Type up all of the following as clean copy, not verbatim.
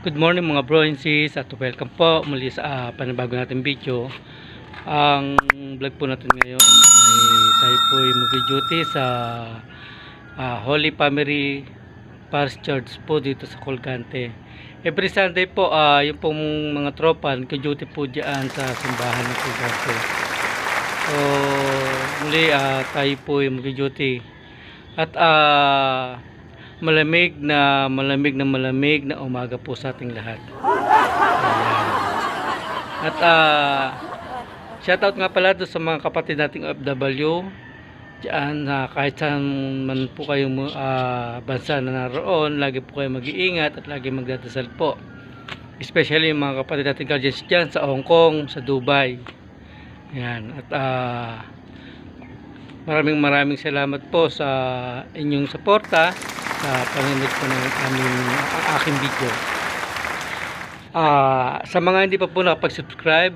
Good morning mga bro and sis, at welcome po muli sa panibago natin video. Ang vlog po natin ngayon ay tayo po ay mag-duty sa Holy Family Parish Church po dito sa Colgante. Every Sunday po, yung pong mga tropa nag-duty po dyan sa simbahan ng Colgante. So muli tayo po ay mag-duty at malamig na umaga po sa ating lahat. Ayan. At shoutout nga pala doon sa mga kapatid nating OFW diyan, kahit saan man po kayong bansa na naroon, lagi po kayo mag-iingat at lagi magdadasal po, especially yung mga kapatid nating guardians diyan sa Hong Kong, sa Dubai. Ayan. At maraming salamat po sa inyong suporta sa panonood po ng aking video. Sa mga hindi pa po nakapag-subscribe,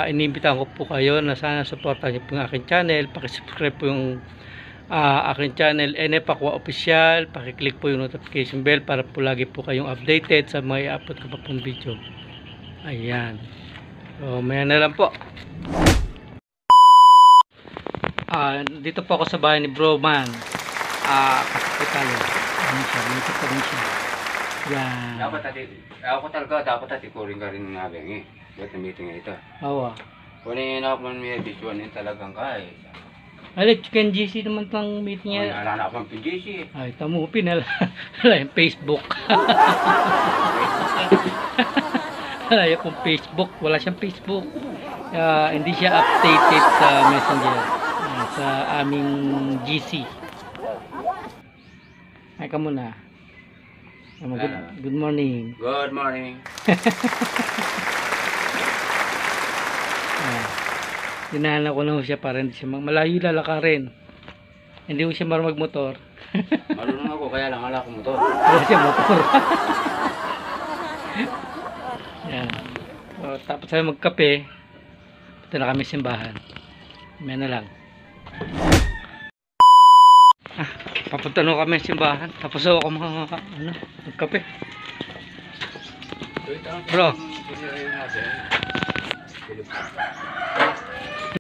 inimbitahan ko po kayo na sana supportan niyo po yung aking channel. Paki-subscribe po yung aking channel NF Aqua Official. Paki-click po yung notification bell para po lagi po kayong updated sa mga i-upload ko pa pong video. Ayan. So maya na lang po. Dito po ako sa bahay ni Bro Man. Kapit tayo. Dito pa rin siya. Yan. Dapat ikurin ka rin nga bengi. Buat na meeting ito. Awa. Kunin ako man may visual yun talagang kaya. Alek, chicken GC naman tang meeting niya. Alala akong PGC. Ay, tamo, pinala. Wala yung Facebook. Wala yung Facebook. Wala siyang Facebook. Hindi siya updated sa Messenger. Sa aming GC. Ay ka muna. Good morning. Good morning. Dinahan ko na siya para hindi siya malayo lalakarin. Hindi ko siya marunong magmotor. Marunong ako kaya lang ala ko motor. Wala siya motor. Yan. So, tapos tayo magkape. Ito na kami simbahan. May na lang. Papunta na kami sa simbahan. Tapos ako magkape. Bro.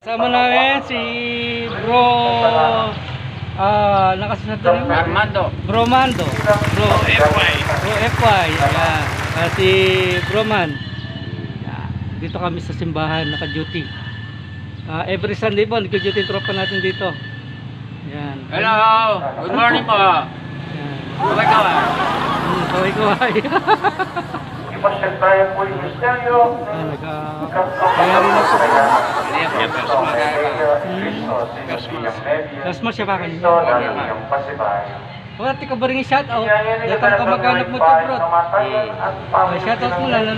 Kasama namin si Bro nakasunod na rin? Bro Mando. Bro FY. Ayan. Si Bro Man. Dito kami sa simbahan naka-duty. Every Sunday po nag-duty tropa natin dito. Yan. Hello. Good morning po. Kaway-kaway. Kaway-kaway. Ipasyal tayo po yung misteryo. Kaya rin ako. Christmas siya pa kanina. Wala, tika ba rin i-shoutout? Datang kamag-anak mo to, bro. Shoutout mo lang lang.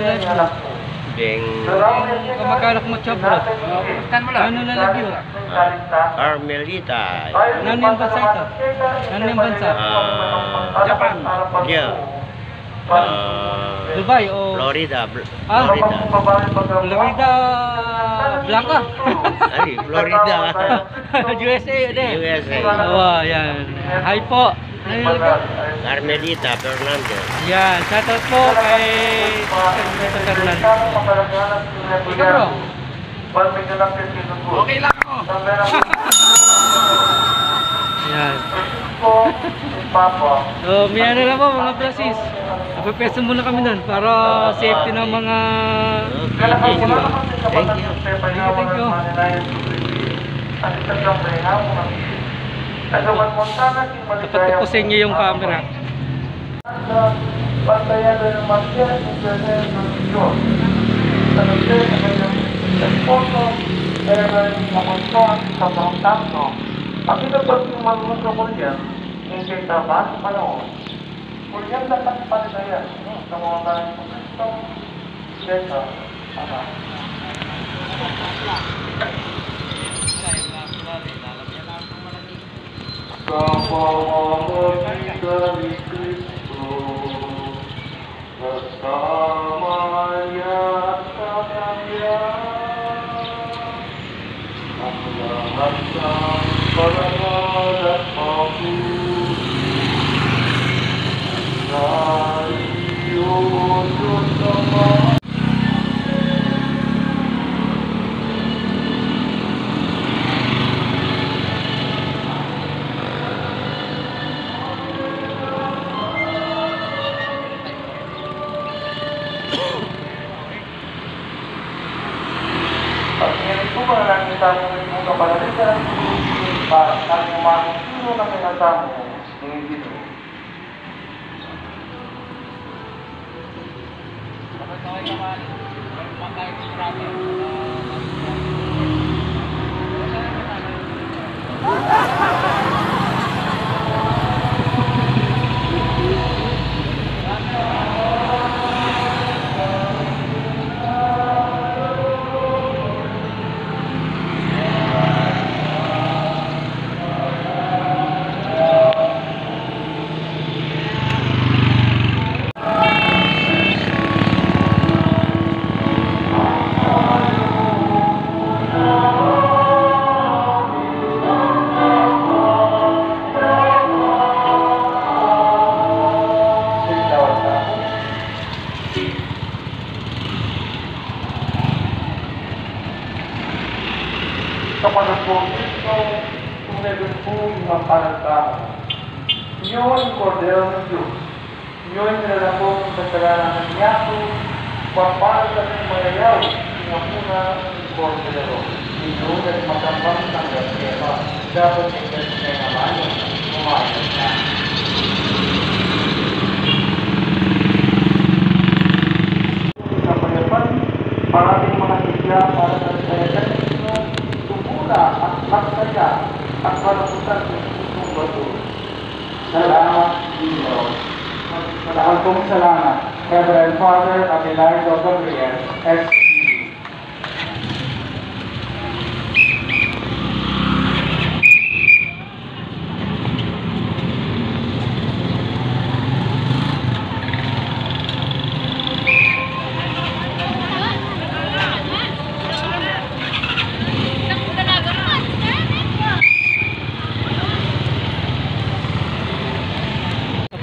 Kamag-anak mo to, bro. Ano na lagi yun? Carmelita. Ano yung bansa ito? Ano yung bansa? Japan. Yeah. Dubai o Florida. Florida Blanca. Ay, Florida. USA ulit. USA. Oo, yan. Hi po. Carmelita Fernandez. Yan, shoutout po kay Fernandez. Ikaw, bro. Okay lang ako. Yan. So, may ano lang po mga brasis. Papeso muna kami nun para safety ng mga Thank you. Thank you. Dapat po sa inyo yung camera. Pantayado ng masya, internet ng Diyos. Sa nagse na kanyang esposo, kaya na rin makonsuan sa mga takno. Ang pinapag yung mga kulyan, hindi tama sa panahon. Kulyan dapat palisayan sa mga tayo ng Kristo, Desa, Ama. Kapamamagitan ni Kristo, kasama niya sa Kanya, ang lahat ng parangal at papuri, na iyon Pag ganito ba lang yung tamo ng kapalalitan, para ang umanong sino na pinatamo ng dito. Kapag po ito, kung meron po mga panagkama, yun kordero ng Diyos. Yun nila po sa kasalanan ng yato, papala sa ng mayayaw, yung muna ng kordero. Yun at matambang ng gastema, dapat yung gastema naman yung umayos na. Sa payapan, maraming mga sigla para sa kayagan at magsaya at malaputan ng isang bato. Salamat, Dino. Salamat pong salamat, Reverend Father Abelardo Gabriel, S.D.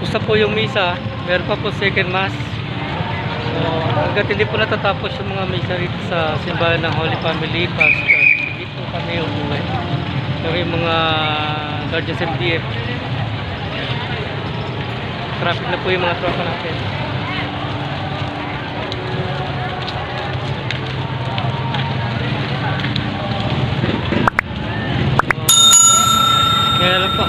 Tapos na po yung misa, meron pa po second mass. So, hanggat hindi po natatapos yung mga misa rito sa simbahan ng Holy Family Pastor, hindi po kami umuwi. Pero yung mga Guardians MDF, traffic na po yung mga tropa natin. Kaya lang po.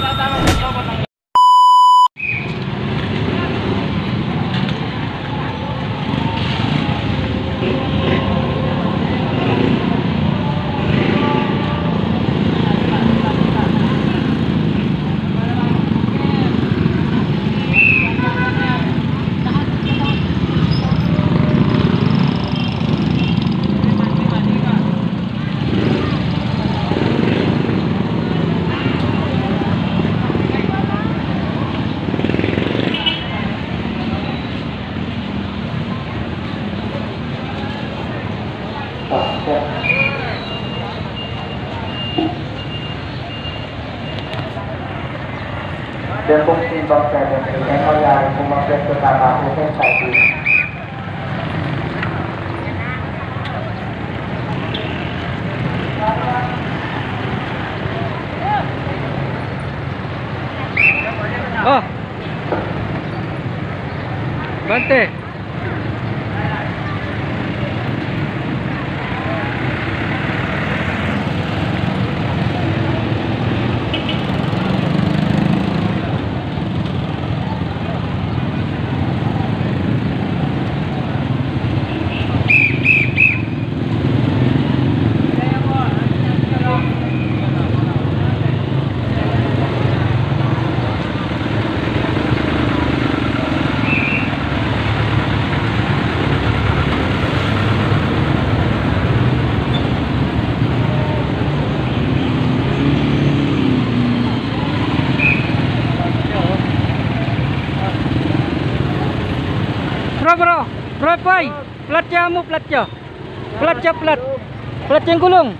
Then kung simbang 7, ay mayari kung mag-resto na tapusin sa atin. Oh! Bante! Bro, boy, platnya mo, platnya. Plat yang gulung.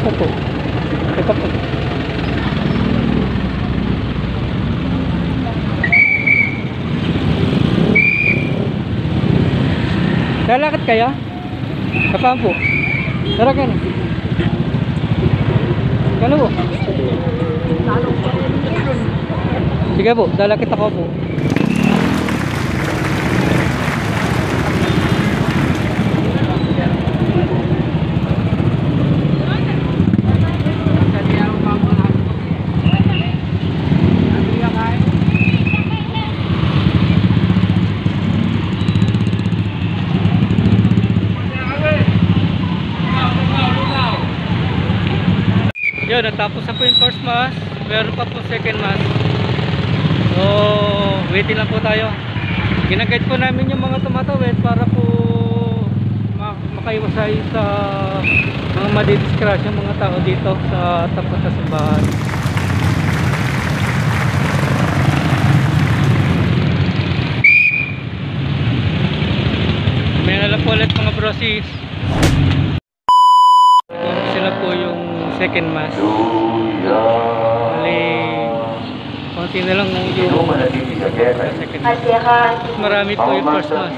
Ito po. Ito po. Lalakad kaya? Kapaan po? Tara ka na. Kano po? Sige po, lalakit ako po. Yun, natapos na po yung first mass. Meron pa po second mass. So, waiting lang po tayo. Ginaguide po namin yung mga tumatawid para po makaiwasay sa mga madidiskrasya mga tao dito sa tapat na simbahan. May alam po ulit mga brosis. Sila po yung second mass. Bali, konti na lang yung second mass. Marami po yung first mass.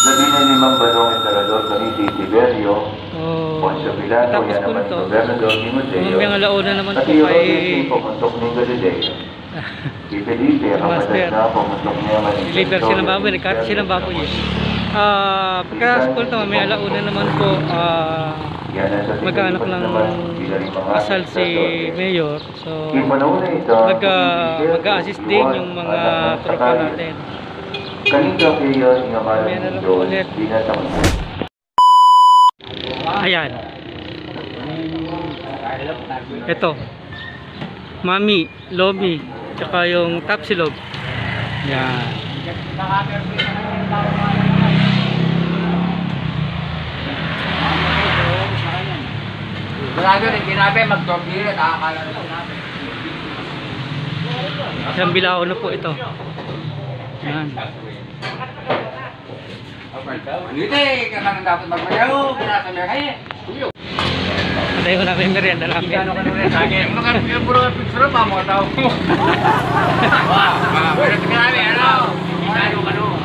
Labi na 5 balong enterador kami si Tiberio, Poncio Pilato, tapos yan po naman nito, yung gobernador ni Mateo, may alauna naman po pati kay yung pumuntok ni Galileo. Si Felipe, ang Master. kapatid na pumuntok niya man deliver silang baboy, nagkata silang baboy eh. Pagkatapos po ito, may alauna naman po, mag-anak ng kasal si Mayor. So, mag-a-assist din yung mga tropa natin. Kanina kayo nga May na lang po ulit. Ayan. Ito. Mami, Lomi, tsaka yung Tapsilog. Yan. Marami rin kinabi, mag-torpili at akakala na sinabi. Isang bilao na po ito. Yan. Dito eh, kailangan dapat magmayaw, pinasa niya kayo. Patay ko namin merienda namin. Ano ka naman sa akin? Yung puro ka picture pa, mga tao. Wow, mga pwede kinabi, ano?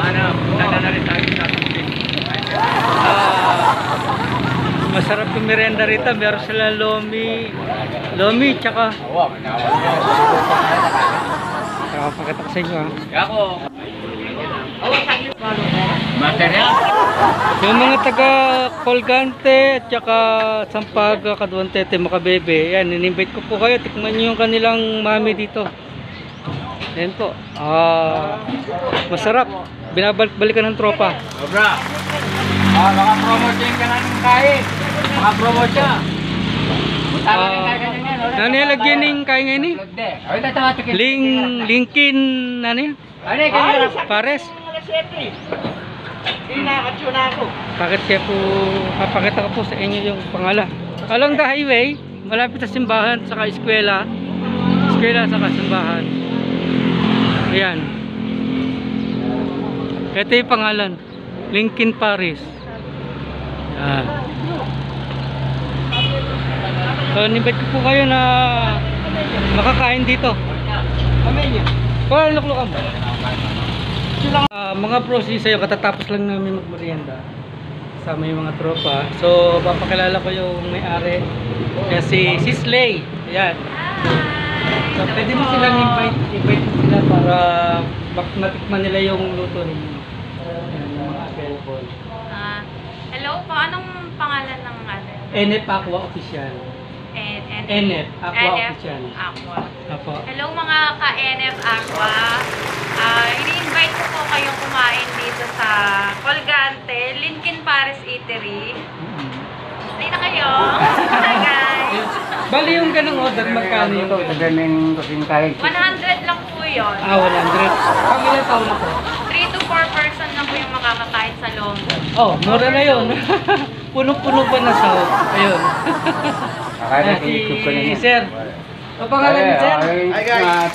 Ano, tanda na rin tayo sa akin. Masarap yung merienda rito. Meron sila Lomi, tsaka pakita ko sa inyo ha. Ako. Material? Yung mga taga Colgante at saka Sampaga, Caduantete, Macabebe, yan, in-invite ko po kayo, tikman nyo yung kanilang mami dito. Yan po, masarap, binabalik-balikan ng tropa. Sobra. Baka promotion ka ng kain. Baka promotion. Nanilagyan ng kaya ngayon eh? Linkin, ano yun? Pares? Bakit kaya po, papakita ko po sa inyo yung pangalan. Along the highway, malapit sa simbahan, saka eskwela. Eskwela, saka simbahan. Ayan. Ito yung pangalan. Linkin Paris. Ayan. So, nibet ko po kayo na makakain dito. Kung luklukan mo. Mga bros, sa'yo, katatapos lang namin magmerienda. Kasama yung mga tropa. So, papakilala ko yung may-ari. Kasi si Slay. Ayan. So, pwede mo silang invite sila para matikman nila yung luto ninyo. Ayan, yung mga available. Hello po, anong pangalan ng ate? NF Aqua Official. NF Aqua Official. Aqua. Apo. Hello mga ka-NF Aqua. Ini-invite ko po kayong kumain dito sa Colgante, Linkin Paris Eatery. Hindi na kayo. Hi guys. Bali yung ganung order, magkano yung Ito, ganun kasing kain. 100 lang po yun. 100. Pang ilang taon na po? 3 to 4 person lang po yung makakakain sa loob. Oh, mura na yun. Puno-puno pa na sahog. Ayun. Akala sa YouTube ko na Si yan. Sir. Ang pangalan ni Sir? Hi guys.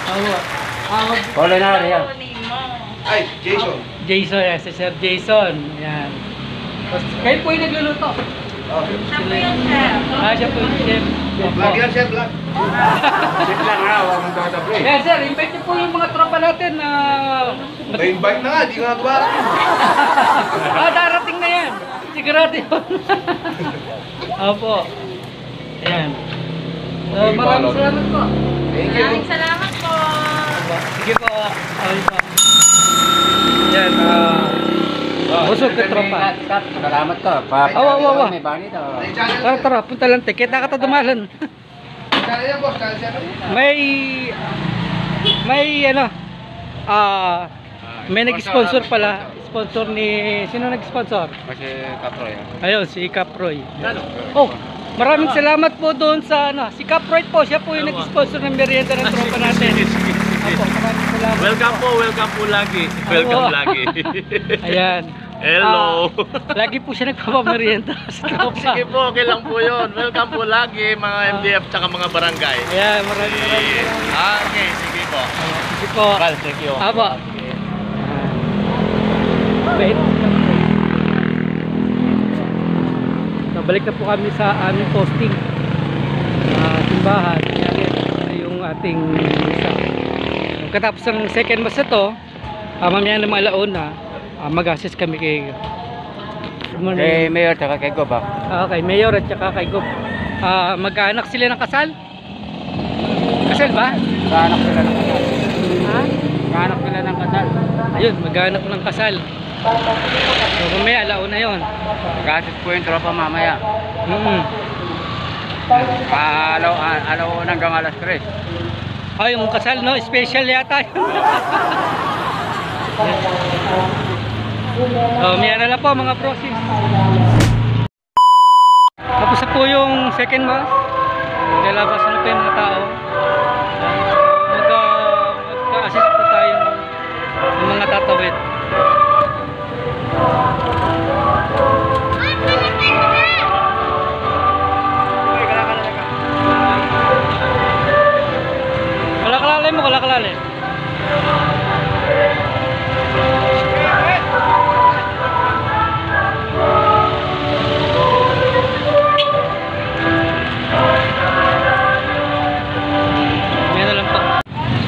Ayun. Awa. Paulo na rin yan. Nimo. Ay, Jason. Jason, yan, si Sir Jason. Yan. Kayo po yung nagluluto. Siya po yung chef. Siya po yung chef. Vlog yan, sir, vlog. Sit lang na, huwag mong tatabi. Yan, sir, invite niyo po yung mga tropa natin na... May invite na nga, di nga gawa. Darating na yan. Sigurado yun. Opo. Ayan. Maraming salamat po. Thank you. Maraming salamat po. Sige po. Okay po. Yan, busog ka tropa. Salamat to. Awa. May bani to. Tara, punta lang. Kita ka dumalan. Kaya yan, boss, kaya siya. May may nag-sponsor pala. Sponsor ni... Sino nag-sponsor? Kasi Kaproy. Ayun, si Caproy. Oh, maraming salamat po doon sa si Caproy po. Siya po yung nag-sponsor ng merienda ng tropa natin. Opo, maraming salamat. Welcome po lagi. Welcome lagi. Ayan. Hello. Lagi po siya nagpapamerienda sa tropa. Sige po, okay lang po yun. Welcome po lagi mga MDF tsaka mga barangay. Ayan, maraming salamat. Okay, sige po. Sige po. Well, thank you. Aba. Wait. Balik na po kami sa aming posting. Simbahan. Yan yung ating misa. Katapos ng second mass na to, mamaya na mga alauna, mag-assist kami kay Mayor tsaka kay Gob. kay Mayor at saka kay Gob. Mag-anak sila ng kasal? Kasal ba? Kaanak sila ng kasal. Ha? Kaanak sila ng kasal. Ayun, mag-anak ng kasal. So mamaya alauna yun. Gasit po yung tropa mamaya. Alaw hanggang alas 3. Yung kasal no, special yata yun. Maya na lang po mga process. Tapos na po yung second mass. Lalabas na po yung mga tao. Mag-assist po tayo ng mga tatawid. Kalakalalay.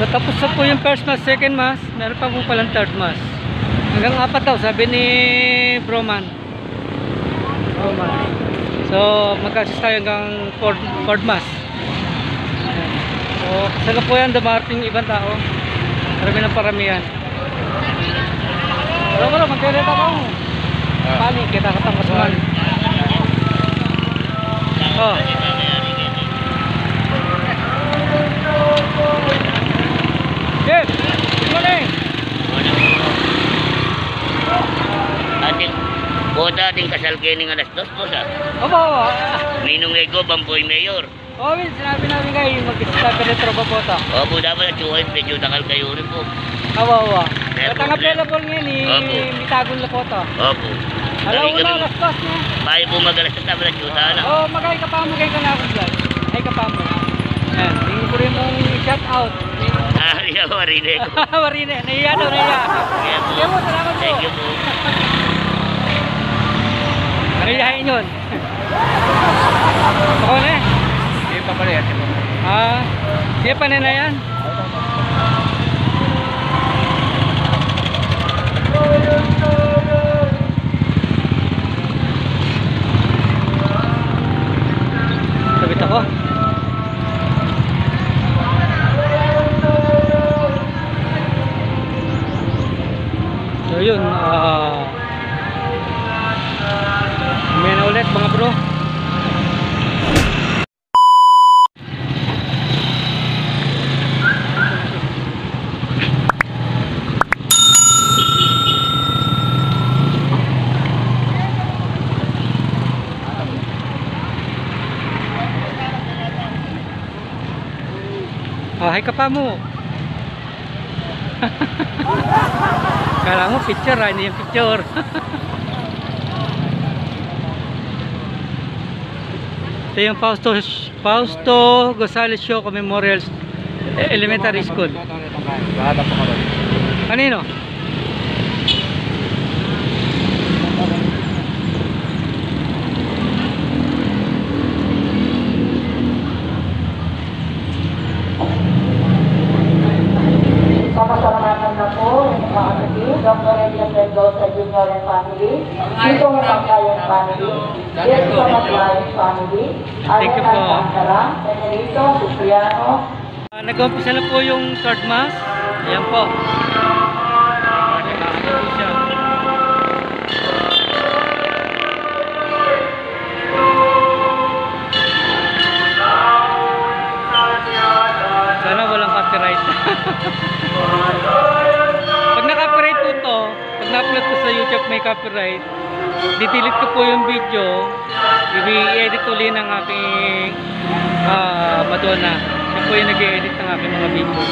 Tapos na po yung first mass, second mass, meron pa po palang third mass. Hanggang 4 daw, sabi ni Broman. So, mag-assist tayo hanggang fourth mass. So, saan po yan, dumarating ibang tao. Marami ng paramihan. Wala, magkakita ka mo. Paano, kita ka tapos man. Oh. Chef, good morning. Ating kasal kening alas 2 po sa. Opo. Ninong Ego, Bamboy Mayor. Will, sinabi namin kayo mag-start ka rin tropa po ito. Opo, dapat at suhay, medyo takal kayo rin po. Awa. Meron At ang problema. available ngayon Opo. Mitagong na po ito. Opo. Alaw na, alas 2 niya. Bayo po magalas na tabi na sana. Magay ka pa mo kayo ka na ako vlog. Ay ka pa mo. Ayan, tingin ko rin mong shout out. Iya, Marine. Marine, nahiya daw, nahiya. Kaya po. Kaya mo, salamat po. Thank you po. Nahiyahin yun. Ako na eh. Hindi pa pala yan. Siya pa na yan. Sabit ako. So yun, may na ulit mga bro. Hi ka pa mo. Kala mo picture, hindi yung picture. Ito yung Fausto Gonzales Shoco Memorial Elementary School. Kanino? Mendoza Jr. and family, dito ang Pangkayan family, dito sa Maglayan family, Thank you po. Alcantara, Benedito, Cipriano, Nag-umpisa na po yung third mass. Ayan po. Sana walang copyright. Pag na-copyright po to, pag na-upload ko sa YouTube may copyright, didelete ko po yung video, i-edit ulit ng aking Madonna. Siya po yung nag-edit ng aking mga video.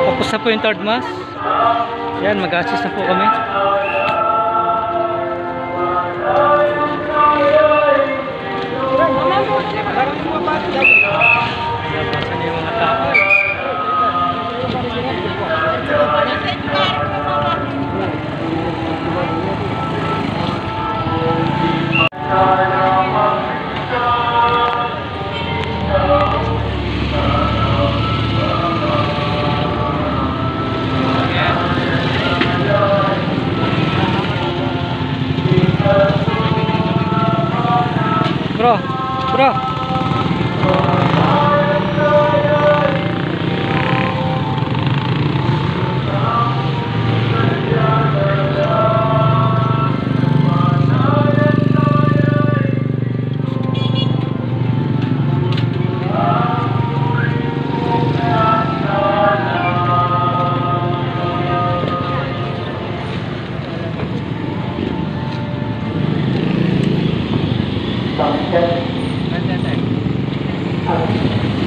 Tapos na po yung third mass. Yan, mag-assist na po kami. Nabasan na yung mga tao. Bro, bro.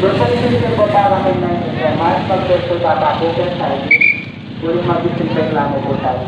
Berkali-kali po para kay Nanay Mas, pag-verso tatakutin sa inyo, uli mag-reklamo po tayo.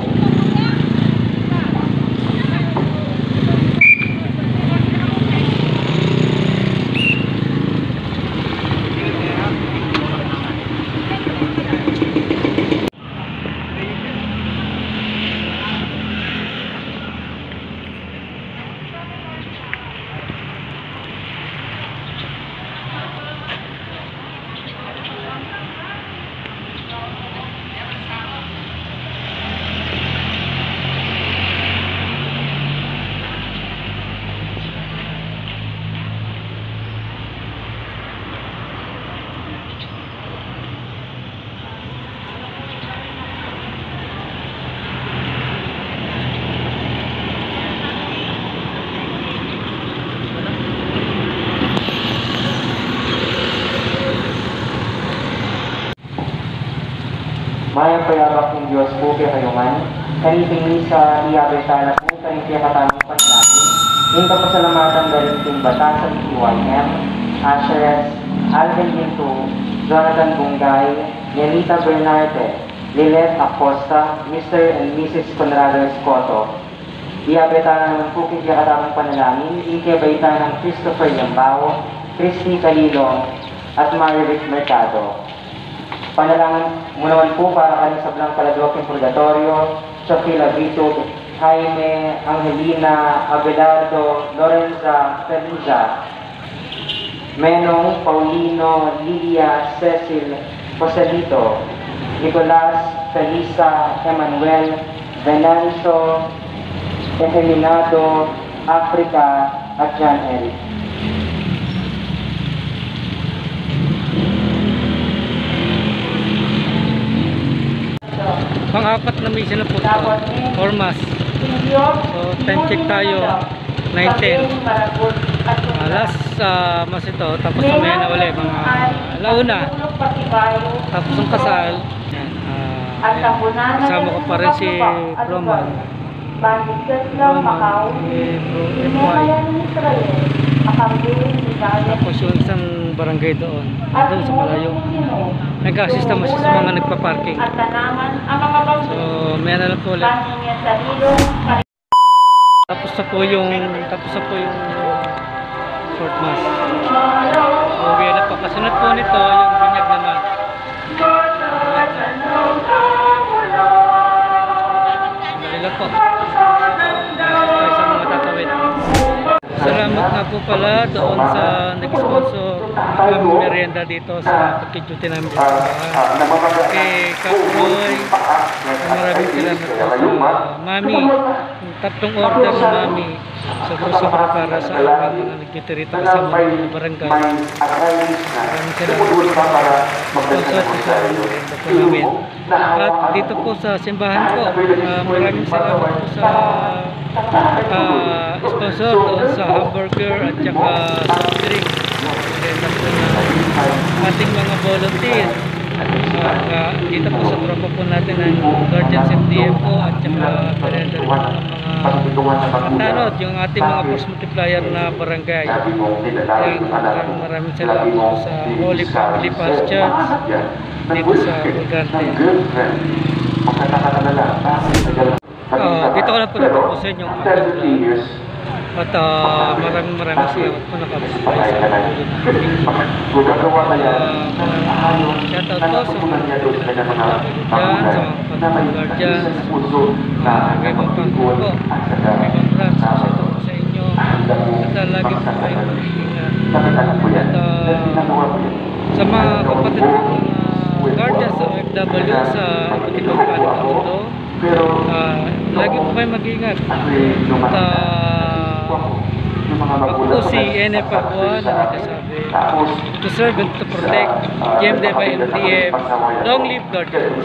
Mayang payabak ng Diyos po kayo man, kaniting sa iabeta na po kaniting katamang panlangin, yung kapasalamatan galing ting batasan TYM, Asheres, Alvin Ginto, Jonathan Bungay, Nelita Bernarte, Lilet Acosta, Mr. and Mrs. Conrado Escoto. Iabeta naman po kaniting katamang panalangin, ikiabaita ng Christopher Yambao, Christy Calilong, at Marivic Mercado. Panalangin mo naman po para kanin sa Blanca Ladroquín Purgatorio, Sofila Vito, Jaime, Angelina, Abelardo, Lorenza, Feliza, Menong, Paulino, Lilia, Cecil, Joselito, Nicolas, Felisa, Emmanuel, Venancio, Egelinado, Africa, at John Eric. Pang-apat na mission na po ito. Ormas. So, time check tayo. 9:10. Last mas ito. Tapos mamaya na ulit. Mga alauna. Tapos ang kasal. Yan. Kasama ko pa rin si Roman. Roman. Si FY. Tapos yung isang barangay doon. Doon sa malayo. Nag-assist naman siya sa mga nagpa-parking. So, may na lang po ulit. Tapos na po yung short mass. Uwi na po. Kasunod po nito yung binyag naman. Dali lang po. Tayo sa mga tatawid. po pala doon sa nag-sponsor ng merienda dito sa pagkiduty namin dito sa bahay. Kay Kapoy, maraming salamat po sa Mami. Yung tatlong order ng Mami. Sobra-sobra para sa aming mga nag-duty rito kasama ng barangay. Maraming salamat po sa sponsor po sa merienda po namin. At dito po sa simbahan po, maraming salamat po sa sponsor doon sa hamburger at saka soft drink. Merienda po na ating mga volunteer. Dito po sa tropa po natin ang Guardians MDM po at saka merienda rin po ng mga tanod, yung ating mga force multiplier na barangay. Yan, maraming salamat po sa Holy Family Pulse Church dito sa Colgante. Dito ko lang po natapusin yung aking vlog. At maraming salamat po nakabisipay sa tulad ng aking shoutout po sa mga dyan, sa mga guardians, may mga pangko po, may congrats, shoutout po sa inyo. At lagi po kayo mag-iingat. At sa mga kapatid po mga guardians sa OFW sa iba't ibang panig ng mundo, lagi po kayo mag-iingat. At ako po si NF Aqua na nagsasabi, to serve and to protect, GMD by MDF, long live Guardians.